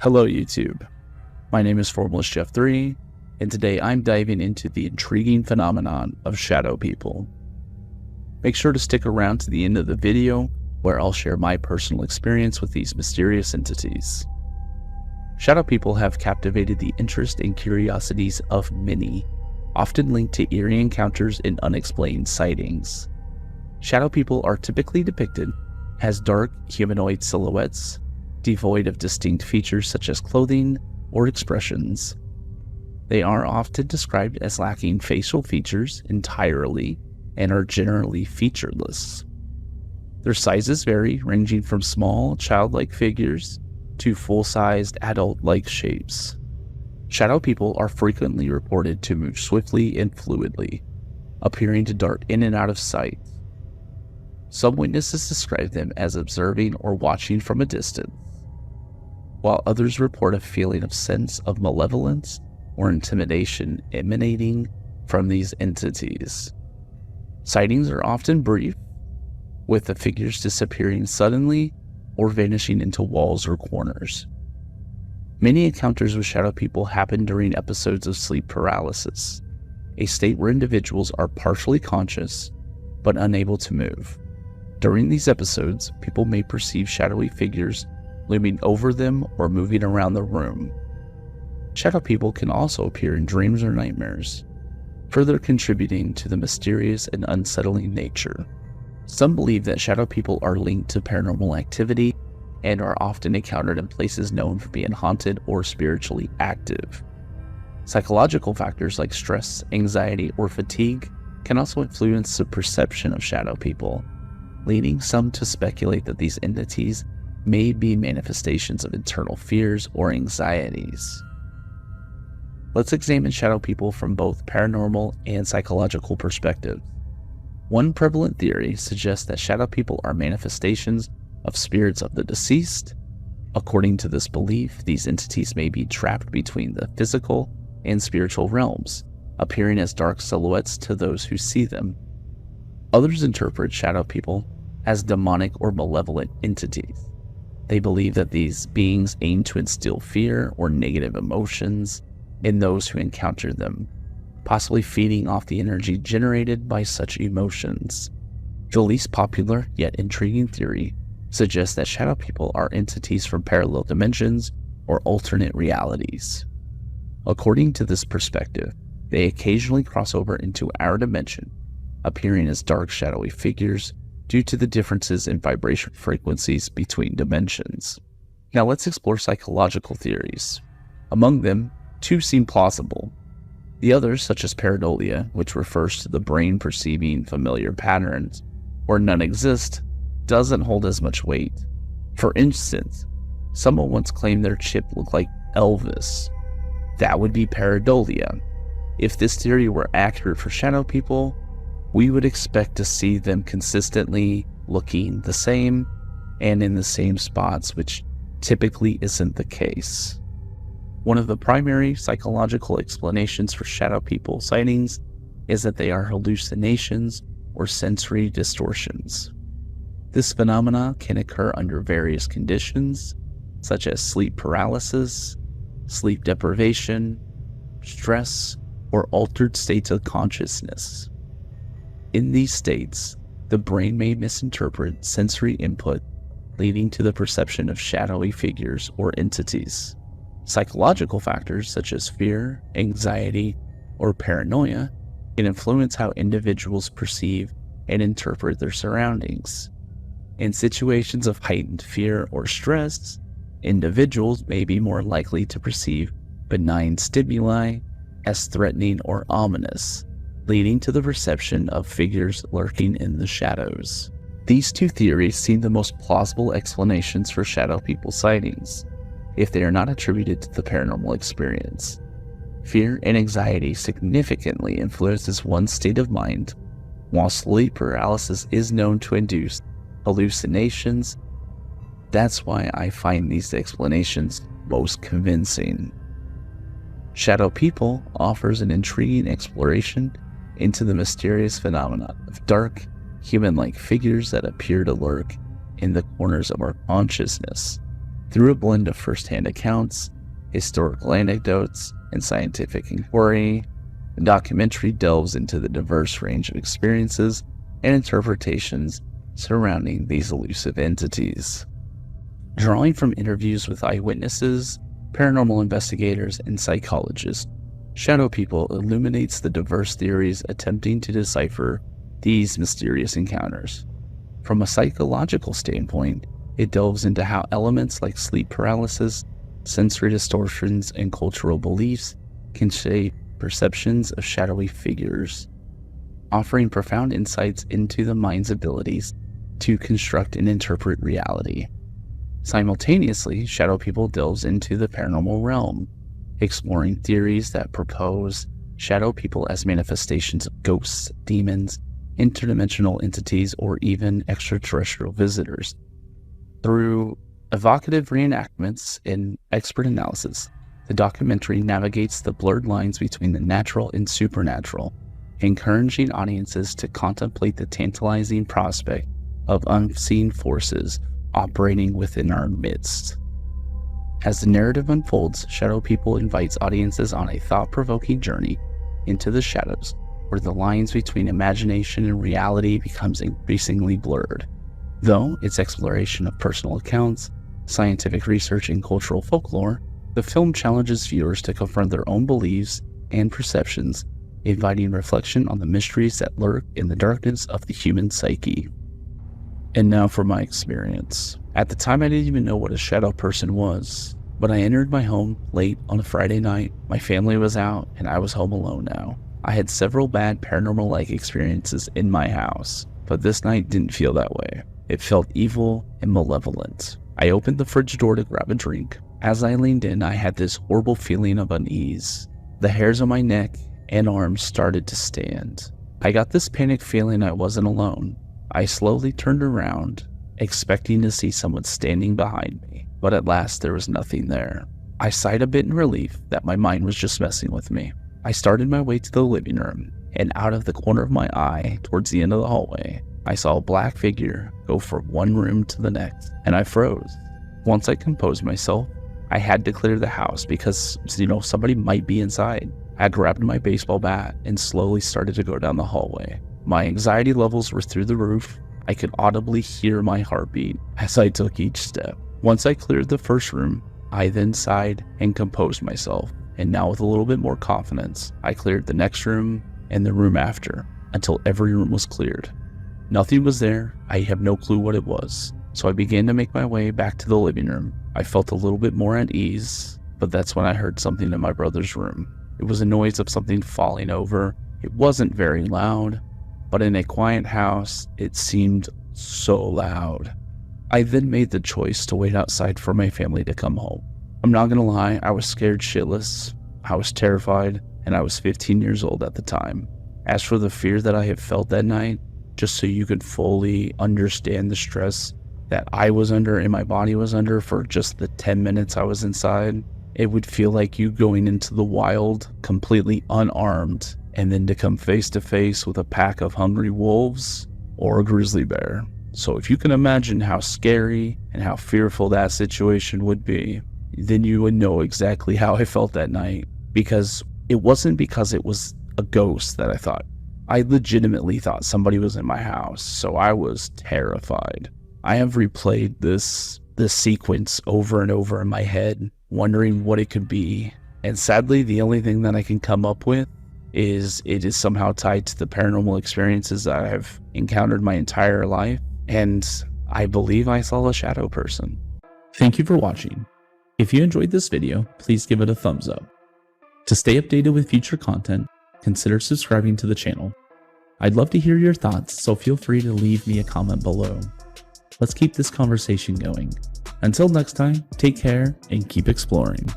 Hello YouTube, my name is Formless Chef 3, and today I'm diving into the intriguing phenomenon of shadow people. Make sure to stick around to the end of the video where I'll share my personal experience with these mysterious entities. Shadow people have captivated the interest and curiosities of many, often linked to eerie encounters and unexplained sightings. Shadow people are typically depicted as dark humanoid silhouettes, devoid of distinct features such as clothing or expressions. They are often described as lacking facial features entirely and are generally featureless. Their sizes vary, ranging from small, childlike figures to full-sized, adult-like shapes. Shadow people are frequently reported to move swiftly and fluidly, appearing to dart in and out of sight. Some witnesses describe them as observing or watching from a distance, while others report a feeling of sense of malevolence or intimidation emanating from these entities. Sightings are often brief, with the figures disappearing suddenly or vanishing into walls or corners. Many encounters with shadow people happen during episodes of sleep paralysis, a state where individuals are partially conscious but unable to move. During these episodes, people may perceive shadowy figures looming over them or moving around the room. Shadow people can also appear in dreams or nightmares, further contributing to the mysterious and unsettling nature. Some believe that shadow people are linked to paranormal activity and are often encountered in places known for being haunted or spiritually active. Psychological factors like stress, anxiety, or fatigue can also influence the perception of shadow people, leading some to speculate that these entities may be manifestations of internal fears or anxieties. Let's examine shadow people from both paranormal and psychological perspectives. One prevalent theory suggests that shadow people are manifestations of spirits of the deceased. According to this belief, these entities may be trapped between the physical and spiritual realms, appearing as dark silhouettes to those who see them. Others interpret shadow people as demonic or malevolent entities. They believe that these beings aim to instill fear or negative emotions in those who encounter them, possibly feeding off the energy generated by such emotions. The least popular yet intriguing theory suggests that shadow people are entities from parallel dimensions or alternate realities. According to this perspective, they occasionally cross over into our dimension, appearing as dark shadowy figures due to the differences in vibration frequencies between dimensions. Now let's explore psychological theories. Among them, two seem plausible. The others, such as pareidolia, which refers to the brain perceiving familiar patterns where none exist, doesn't hold as much weight. For instance, someone once claimed their chip looked like Elvis. That would be pareidolia. If this theory were accurate for shadow people, we would expect to see them consistently looking the same and in the same spots, which typically isn't the case. One of the primary psychological explanations for shadow people sightings is that they are hallucinations or sensory distortions. This phenomena can occur under various conditions, such as sleep paralysis, sleep deprivation, stress, or altered states of consciousness. In these states, the brain may misinterpret sensory input, leading to the perception of shadowy figures or entities. Psychological factors such as fear, anxiety, or paranoia can influence how individuals perceive and interpret their surroundings. In situations of heightened fear or stress, individuals may be more likely to perceive benign stimuli as threatening or ominous, leading to the perception of figures lurking in the shadows. These two theories seem the most plausible explanations for shadow people sightings, if they are not attributed to the paranormal experience. Fear and anxiety significantly influences one's state of mind, while sleep paralysis is known to induce hallucinations. That's why I find these explanations most convincing. Shadow people offers an intriguing exploration into the mysterious phenomena of dark, human-like figures that appear to lurk in the corners of our consciousness. Through a blend of first-hand accounts, historical anecdotes, and scientific inquiry, the documentary delves into the diverse range of experiences and interpretations surrounding these elusive entities. Drawing from interviews with eyewitnesses, paranormal investigators, and psychologists, Shadow People illuminates the diverse theories attempting to decipher these mysterious encounters. From a psychological standpoint, it delves into how elements like sleep paralysis, sensory distortions, and cultural beliefs can shape perceptions of shadowy figures, offering profound insights into the mind's abilities to construct and interpret reality. Simultaneously, Shadow People delves into the paranormal realm, exploring theories that propose shadow people as manifestations of ghosts, demons, interdimensional entities, or even extraterrestrial visitors. Through evocative reenactments and expert analysis, the documentary navigates the blurred lines between the natural and supernatural, encouraging audiences to contemplate the tantalizing prospect of unseen forces operating within our midst. As the narrative unfolds, Shadow People invites audiences on a thought-provoking journey into the shadows, where the lines between imagination and reality becomes increasingly blurred. Though its exploration of personal accounts, scientific research, and cultural folklore, the film challenges viewers to confront their own beliefs and perceptions, inviting reflection on the mysteries that lurk in the darkness of the human psyche. And now for my experience. At the time, I didn't even know what a shadow person was, but I entered my home late on a Friday night. My family was out, and I was home alone now. I had several bad paranormal-like experiences in my house, but this night didn't feel that way. It felt evil and malevolent. I opened the fridge door to grab a drink. As I leaned in, I had this horrible feeling of unease. The hairs on my neck and arms started to stand. I got this panicked feeling I wasn't alone. I slowly turned around, expecting to see someone standing behind me, but at last there was nothing there. I sighed a bit in relief that my mind was just messing with me. I started my way to the living room, and out of the corner of my eye, towards the end of the hallway, I saw a black figure go from one room to the next, and I froze. Once I composed myself, I had to clear the house because, somebody might be inside. I grabbed my baseball bat and slowly started to go down the hallway. My anxiety levels were through the roof. I could audibly hear my heartbeat as I took each step. Once I cleared the first room, I then sighed and composed myself. And now with a little bit more confidence, I cleared the next room and the room after until every room was cleared. Nothing was there. I have no clue what it was. So I began to make my way back to the living room. I felt a little bit more at ease, but that's when I heard something in my brother's room. It was a noise of something falling over. It wasn't very loud, but in a quiet house, it seemed so loud. I then made the choice to wait outside for my family to come home. I'm not gonna lie, I was scared shitless. I was terrified, and I was 15 years old at the time. As for the fear that I have felt that night, just so you could fully understand the stress that I was under and my body was under for just the 10 minutes I was inside, it would feel like you going into the wild, completely unarmed, and then to come face to face with a pack of hungry wolves or a grizzly bear. So if you can imagine how scary and how fearful that situation would be, then you would know exactly how I felt that night. Because it wasn't because it was a ghost that I thought. I legitimately thought somebody was in my house, so I was terrified. I have replayed this sequence over and over in my head, wondering what it could be. And sadly, the only thing that I can come up with is it is somehow tied to the paranormal experiences that I've encountered my entire life. And I believe I saw a shadow person. Thank you for watching. If you enjoyed this video, please give it a thumbs up. To stay updated with future content, consider subscribing to the channel. I'd love to hear your thoughts, so feel free to leave me a comment below. Let's keep this conversation going. Until next time, take care and keep exploring.